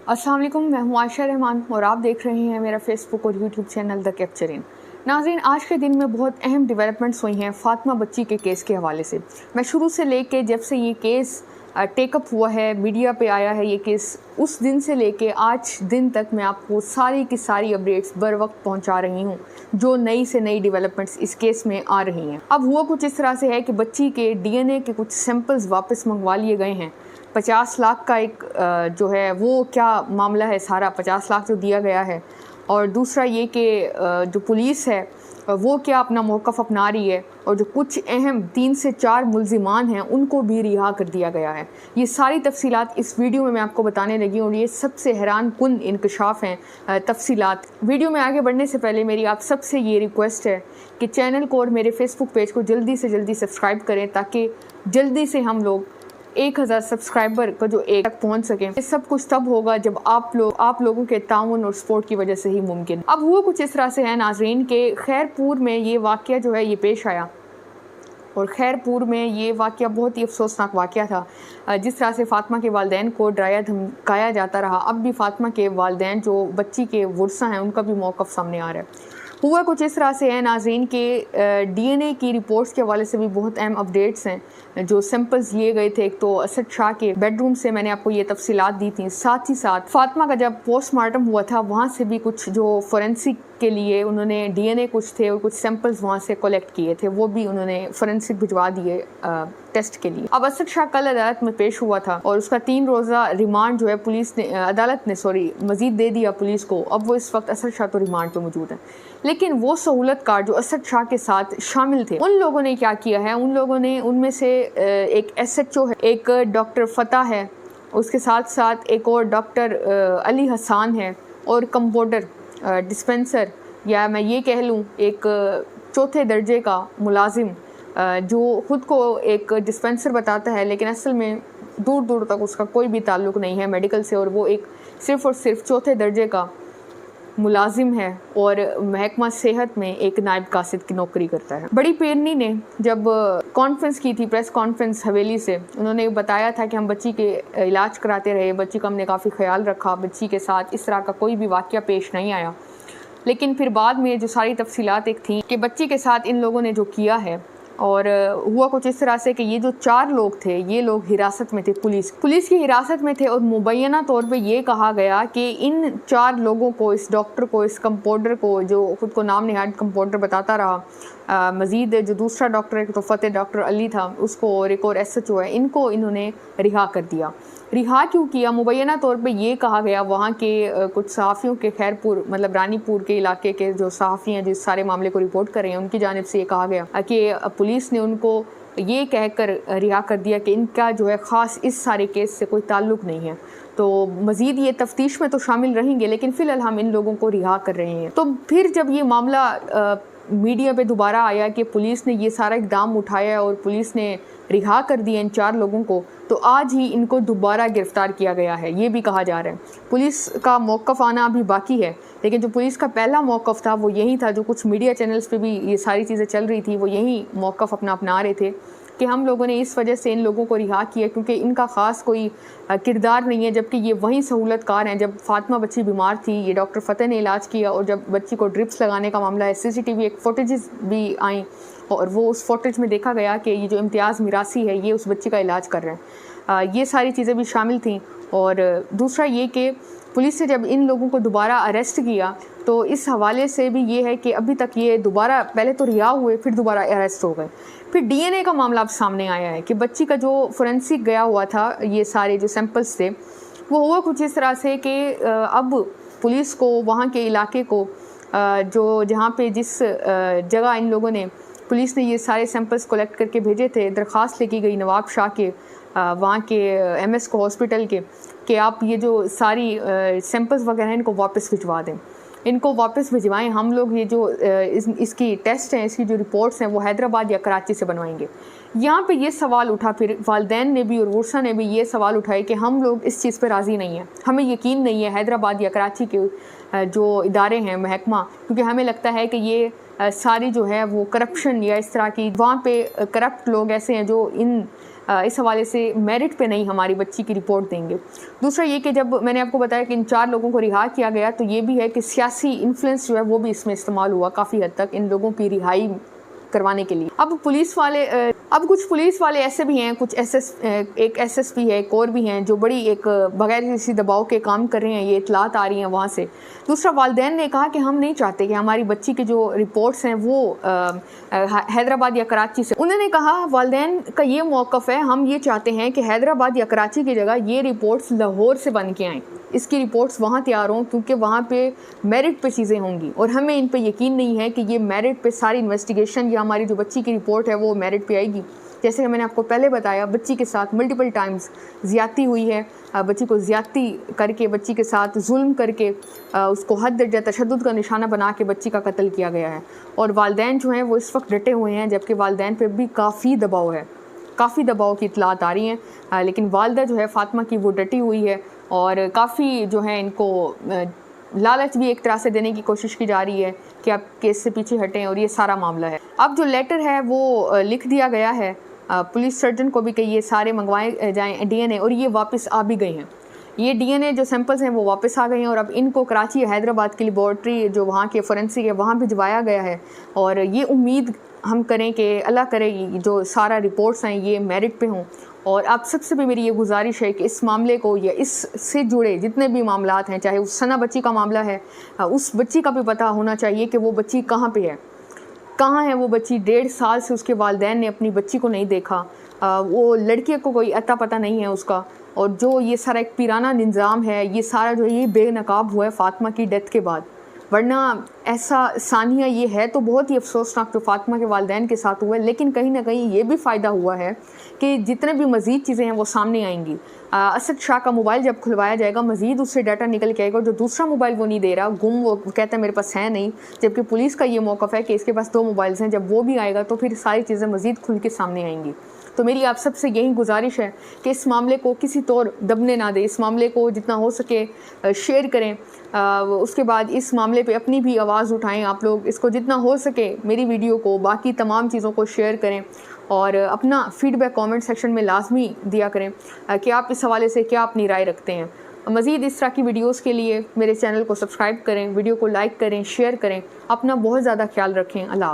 अस्सलाम वालेकुम, मैं हूँ आयशा रहमान और आप देख रहे हैं मेरा फेसबुक और यूट्यूब चैनल द कैप्चरिंग। नाज़रीन, आज के दिन में बहुत अहम डेवलपमेंट्स हुई हैं फातिमा बच्ची के केस के हवाले से। मैं शुरू से लेके जब से ये केस टेकअप हुआ है, मीडिया पे आया है ये केस, उस दिन से लेके आज दिन तक मैं आपको सारी की सारी अपडेट्स बर वक्त पहुंचा रही हूं, जो नई से नई डेवलपमेंट्स इस केस में आ रही हैं। अब हुआ कुछ इस तरह से है कि बच्ची के डीएनए के कुछ सैंपल्स वापस मंगवा लिए गए हैं। 50 लाख का एक जो है वो क्या मामला है, सारा 50 लाख जो दिया गया है। और दूसरा ये कि जो पुलिस है वो क्या अपना मौक़िफ़ अपना रही है, और जो कुछ अहम 3 से 4 मुल्ज़िमान हैं उनको भी रिहा कर दिया गया है। ये सारी तफसीलात इस वीडियो में मैं आपको बताने लगी हूँ और ये सबसे हैरान कुन इंकशाफ हैं तफसीलात। वीडियो में आगे बढ़ने से पहले मेरी आप सबसे ये रिक्वेस्ट है कि चैनल को और मेरे फेसबुक पेज को जल्दी से जल्दी सब्सक्राइब करें, ताकि जल्दी से हम लोग 1000 सब्सक्राइबर का जो एक तक पहुंच सकें। ये सब कुछ तब होगा जब आप लोगों के ताउन और सपोर्ट की वजह से ही मुमकिन। अब हुआ कुछ इस तरह से है नाज़रीन के खैरपुर में ये वाक़या जो है ये पेश आया, और खैरपुर में ये वाक़या बहुत ही अफसोसनाक वाक़या था। जिस तरह से फ़ातिमा के वालिदैन को डराया धमकाया जाता रहा, अब भी फ़ातिमा के वालिदैन जो बच्ची के वर्सा हैं उनका भी मौक़िफ़ सामने आ रहा है। हुआ कुछ इस तरह से है नाज़रीन के डीएनए की रिपोर्ट्स के हवाले से भी बहुत अहम अपडेट्स हैं। जो सैंपल्स लिए गए थे, एक तो असद शाह के बेडरूम से मैंने आपको ये तफसीलात दी थी, साथ ही साथ फातिमा का जब पोस्टमार्टम हुआ था वहाँ से भी कुछ जो फोरेंसिक के लिए उन्होंने डीएनए कुछ थे और कुछ सैंपल्स वहाँ से कलेक्ट किए थे, वो भी उन्होंने फोरेंसिक भिजवा दिए टेस्ट के लिए। अब असद शाह कल अदालत में पेश हुआ था और उसका 3 रोज़ा रिमांड जो है अदालत ने मज़ीद दे दिया पुलिस को। अब वो इस वक्त असद शाह तो रिमांड पे मौजूद है, लेकिन वो सहूलतकार जो असद शाह के साथ शामिल थे, उन लोगों ने क्या किया है, उन लोगों ने उनमें से एक SHO है, एक डॉक्टर फ़तह है, उसके साथ साथ एक और डॉक्टर अली हसान है, और कंपाउंडर डिस्पेंसर, या मैं ये कह लूँ एक चौथे दर्जे का मुलाजिम जो ख़ुद को एक डिस्पेंसर बताता है, लेकिन असल में दूर दूर तक उसका कोई भी ताल्लुक़ नहीं है मेडिकल से, और वो एक सिर्फ़ और सिर्फ चौथे दर्जे का मुलाजिम है और महकमा सेहत में एक नायब कासिद की नौकरी करता है। बड़ी पेरनी ने जब कॉन्फ्रेंस की थी, प्रेस कॉन्फ्रेंस हवेली से, उन्होंने बताया था कि हम बच्ची के इलाज कराते रहे, बच्ची का हमने काफ़ी ख्याल रखा, बच्ची के साथ इस तरह का कोई भी वाक़या पेश नहीं आया। लेकिन फिर बाद में जो सारी तफसीलात एक थी कि बच्ची के साथ इन लोगों ने जो किया है, और हुआ कुछ इस तरह से कि ये जो 4 लोग थे, ये लोग हिरासत में थे, पुलिस की हिरासत में थे, और मुबैना तौर पे ये कहा गया कि इन 4 लोगों को, इस डॉक्टर को, इस कंपाउंडर को जो ख़ुद को नाम निहाद कंपाउंडर बताता रहा, मज़ीद जो दूसरा डॉक्टर है तो फ़तेह डॉक्टर अली था उसको, और एक और SHO है, इनको इन्होंने रिहा कर दिया। रिहा क्यों किया? मुबैना तौर पे ये कहा गया, वहाँ के कुछ सहाफ़ियों के, खैरपुर मतलब रानीपुर के इलाके के जो सहाफ़ी हैं जो इस सारे मामले को रिपोर्ट कर रहे हैं, उनकी जानिब से ये कहा गया कि पुलिस ने उनको ये कहकर रिहा कर दिया कि इनका जो है ख़ास इस सारे केस से कोई ताल्लुक़ नहीं है, तो मज़ीद ये तफ्तीश में तो शामिल रहेंगे, लेकिन फ़िलहाल हम इन लोगों को रिहा कर रहे हैं। तो फिर जब ये मामला मीडिया पे दोबारा आया कि पुलिस ने ये सारा इक़दाम उठाया और पुलिस ने रिहा कर दिया इन 4 लोगों को, तो आज ही इनको दोबारा गिरफ़्तार किया गया है, ये भी कहा जा रहा है। पुलिस का मौक़िफ़ आना अभी बाकी है, लेकिन जो पुलिस का पहला मौक़िफ़ था वो यही था, जो कुछ मीडिया चैनल्स पे भी ये सारी चीज़ें चल रही थी, वो यही मौक़िफ़ अपना रहे थे कि हम लोगों ने इस वजह से इन लोगों को रिहा किया क्योंकि इनका ख़ास कोई किरदार नहीं है, जबकि ये वही सहूलतकार हैं। जब फातिमा बच्ची बीमार थी, ये डॉक्टर फ़तेह ने इलाज किया, और जब बच्ची को ड्रिप्स लगाने का मामला है, CCTV एक फुटेजेस भी आई, और वो उस फुटेज में देखा गया कि ये जो इम्तियाज़ मिरासी है ये उस बच्ची का इलाज कर रहे हैं। ये सारी चीज़ें भी शामिल थी। और दूसरा ये कि पुलिस ने जब इन लोगों को दोबारा अरेस्ट किया, तो इस हवाले से भी ये है कि अभी तक ये दोबारा, पहले तो रिहा हुए, फिर दोबारा अरेस्ट हो गए। फिर DNA का मामला अब सामने आया है कि बच्ची का जो फोरेंसिक गया हुआ था, ये सारे जो सैंपल्स थे, वो हुआ कुछ इस तरह से कि अब पुलिस को वहाँ के इलाके को जो जहाँ पे जिस जगह इन लोगों ने, पुलिस ने ये सारे सैंपल्स कलेक्ट करके भेजे थे, दरख्वास्त लिखी गई नवाब शाह के वहाँ के MS को हॉस्पिटल के, कि आप ये जो सारी सैंपल्स वगैरह इनको वापस भिजवा दें, इनको वापस भिजवाएं, हम लोग ये जो इसकी टेस्ट हैं, इसकी जो रिपोर्ट्स हैं वो हैदराबाद या कराची से बनवाएंगे। यहाँ पे ये सवाल उठा, फिर वालिदैन ने भी और वर्सा ने भी ये सवाल उठाए कि हम लोग इस चीज़ पे राज़ी नहीं हैं, हमें यकीन नहीं है हैदराबाद या कराची के जो इदारे हैं महकमा, क्योंकि हमें लगता है कि ये सारी जो है वो करप्शन या इस तरह की, वहाँ पे करप्ट लोग ऐसे हैं जो इन اس حوالے سے میرٹ پہ نہیں ہماری بچی کی رپورٹ دیں گے۔ دوسرا یہ کہ جب میں نے آپ کو بتایا کہ ان 4 لوگوں کو رہا کیا گیا تو یہ بھی ہے کہ سیاسی انفلوئنس جو ہے وہ بھی اس میں استعمال ہوا کافی حد تک ان لوگوں کی رہائی کروانے کے لیے۔ اب کچھ پولیس والے ایسے بھی ہیں، کچھ ایک ایس ایس پی ہے، ایک اور بھی ہیں جو بڑی ایک بغیر کسی دباؤ کے کام کر رہے ہیں، یہ اطلاعات آ رہی ہیں وہاں سے۔ دوسرا والدین نے کہا کہ ہم نہیں چاہتے کہ ہماری بچی کے جو رپورٹس ہیں وہ حیدرآباد یا کراچی سے، انہوں نے کہا والدین کا یہ موقف ہے، ہم یہ چاہتے ہیں کہ حیدرآباد یا کراچی کی جگہ یہ رپورٹس لاہور سے بن کے آئیں، اس کی رپورٹس وہاں تیار ہوں کیونکہ وہاں پہ میرٹ پہ چیزیں ہوں گی، اور ہمیں ان پہ یقین نہیں ہے کہ یہ میرٹ پہ ساری انویسٹیگیشن یا ہماری جو بچی کی رپورٹ ہے وہ میرٹ پہ آئے گی۔ جیسے کہ میں نے آپ کو پہلے بتایا بچی کے ساتھ ملٹیپل ٹائمز زیادتی ہوئی ہے، بچی کو زیادتی کر کے، بچی کے ساتھ ظلم کر کے، اس کو حد درجہ تشدد کا نشانہ بنا کے بچی کا قتل کیا گیا ہے، اور والدین جو ہیں وہ اس وقت ڈٹے ہوئے ہیں، جبکہ والدین پہ بھی کافی دباؤ ہے، کافی دباؤ کی اطلاعات آ رہی ہیں، لیکن والدہ جو ہے فاطمہ کی وہ ڈٹی ہوئی ہے، اور کافی جو ہے ان کو لالچ بھی ایک طرح سے دینے کی کوشش کی جا رہی ہے کہ آپ کیس سے پیچھے ہٹیں، اور یہ سارا معاملہ ہے۔ اب جو لیٹر ہے وہ لکھ دیا گیا ہے پولیس سرجن کو بھی کہ یہ سارے منگوائے جائیں ڈی این اے، اور یہ واپس آ بھی گئے ہیں، یہ ڈی این اے جو سیمپلز ہیں وہ واپس آ گئے ہیں، اور اب ان کو کراچی یا حیدرآباد کی لیبارٹری جو وہاں کے فورینسک ہے وہاں بھجوایا گیا ہے، اور یہ امید ہم کریں کہ اللہ کرے جو سارا رپورٹس ہیں یہ میرٹ پہ ہوں۔ اور آپ سب سے بھی میری یہ گزارش ہے کہ اس معاملے کو یا اس سے جڑے جتنے بھی معاملات ہیں، چاہے اس ثنا بچی کا معاملہ ہے، اس بچی کا بھی پتہ ہونا چاہیے کہ وہ بچی کہاں پہ ہے، کہاں ہے وہ بچی۔ 1.5 سال سے اس کے والدین نے اپنی بچی کو نہیں دیکھا، وہ لڑکی کو کوئی اتا پتہ نہیں ہے اس کا، اور جو یہ سارا ایک پیرانہ نظام ہے، یہ سارا جو یہ بے نقاب ہوا ہے فاطمہ کی ڈیتھ کے بعد، ورنہ ایسا ثانیہ یہ ہے تو بہت ہی افسوسناک جو فاطمہ کے والدین کے ساتھ ہوا ہے، لیکن کہیں نہ کہیں یہ بھی فائدہ ہوا ہے کہ جتنے بھی مزید چیزیں ہیں وہ سامنے آئیں گی۔ اسد شاہ کا موبائل جب کھلوایا جائے گا مزید اس سے ڈاٹا نکل کے آئے گا، جو دوسرا موبائل وہ نہیں دے رہا، گم، وہ کہتا ہے میرے پاس ہے نہیں، جبکہ پولیس کا یہ موقف ہے کہ اس کے پاس 2 موبائلز ہیں، جب وہ بھی آئے گا تو پھر ساری چیزیں مزید کھل کے سامنے آئیں گی۔ تو میری آپ سب سے یہی گزارش ہے کہ اس معاملے کو کسی طور دبنے نہ دیں، اس معاملے کو جتنا ہو سکے شیئر کریں، اس کے بعد اس معاملے پہ اپنی بھی آواز اٹھائیں، آپ لوگ اس کو جتنا ہو سکے میری ویڈیو کو، باقی تمام چیزوں کو شیئر کریں، اور اپنا فیڈ بیک کامنٹ سیکشن میں لازمی دیا کریں کہ آپ اس حوالے سے کیا اپنی رائے رکھتے ہیں۔ مزید اس طرح کی ویڈیوز کے لیے میرے چینل کو سبسکرائب کریں، ویڈیو کو لائک کریں، شیئر کریں، اپنا بہت زیادہ خیال رکھیں۔ اللہ حافظ۔